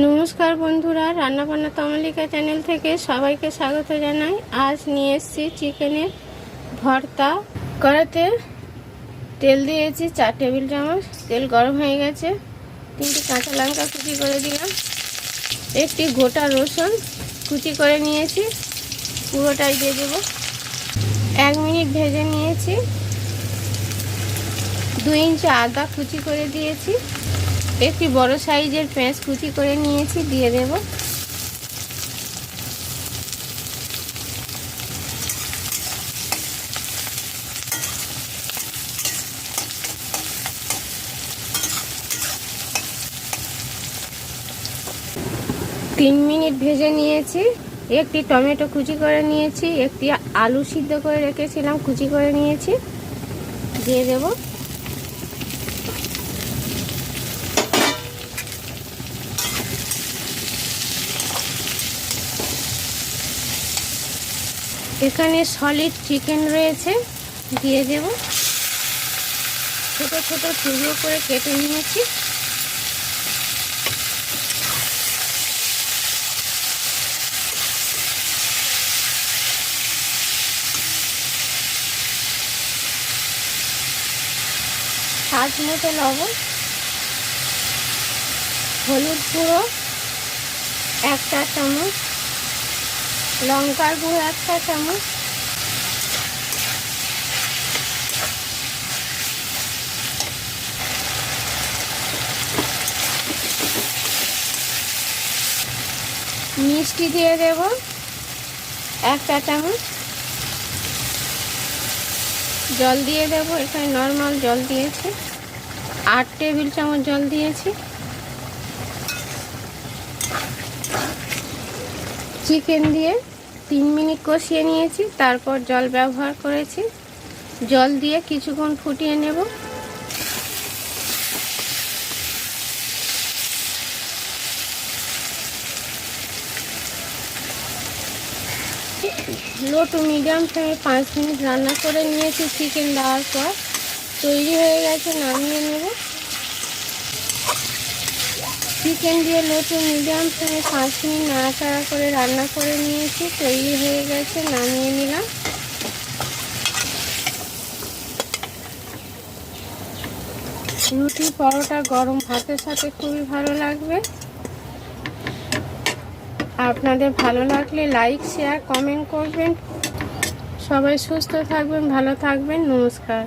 নমস্কার বন্ধুরা, রান্নাবান্না তমালিকা চ্যানেল থেকে সবাইকে স্বাগত জানাই। আজ নিয়ে এসেছি চিকেনের ভর্তা। কড়াতে তেল দিয়েছি 4 টেবিল চামচ। তেল গরম হয়ে গেছে। 3টি কাঁচা লঙ্কা কুচি করে দিলাম। একটি গোটা রসুন কুচি করে নিয়েছি, পুরোটাই দিয়ে দেব। 1 মিনিট ভেজে নিয়েছি। 2 ইঞ্চি আদা কুচি করে দিয়েছি। একটি বড় সাইজের পেঁয়াজ কুচি করে নিয়েছি, দিয়ে দেব। তিন মিনিট ভেজে নিয়েছি। একটি টমেটো কুচি করে নিয়েছি। একটি আলু সিদ্ধ করে রেখেছিলাম, কুচি করে নিয়েছি, দিয়ে দেব। এখানে সলিড চিকেন রয়েছে, দিয়ে দেব। ছোট ছোট টুকরো করে কেটে নিয়েছি। স্বাদ মতো লবণ, হলুদ গুঁড়ো 1 চা চামচ, লঙ্কার গুঁড়ো 1 চা চামচ, মিষ্টি দিয়ে দেব 1 চা চামচ, জল দিয়ে দেব। এখানে নর্মাল জল দিয়েছি, 8 টেবিল চামচ জল দিয়েছি। চিকেন দিয়ে 3 মিনিট কষিয়ে নিয়েছি, তারপর জল ব্যবহার করেছি। জল দিয়ে কিছুক্ষণ ফুটিয়ে নেব। লো টু মিডিয়াম ফ্লেমে 5 মিনিট রান্না করে নিয়েছি। চিকেন দেওয়ার পর তৈরি হয়ে গেছে, নামিয়ে নেব। চিকেন দিয়ে লো টু মিডিয়াম ফ্লেমে 5 মিনিট নাড়াচাড়া করে রান্না করে নিয়েছি, তৈরি হয়ে গেছে, নামিয়ে নিলাম। রুটি, পরোটা, গরম ভাতের সাথে খুবই ভালো লাগবে। আপনাদের ভালো লাগলে লাইক, শেয়ার, কমেন্ট করবেন। সবাই সুস্থ থাকবেন, ভালো থাকবেন। নমস্কার।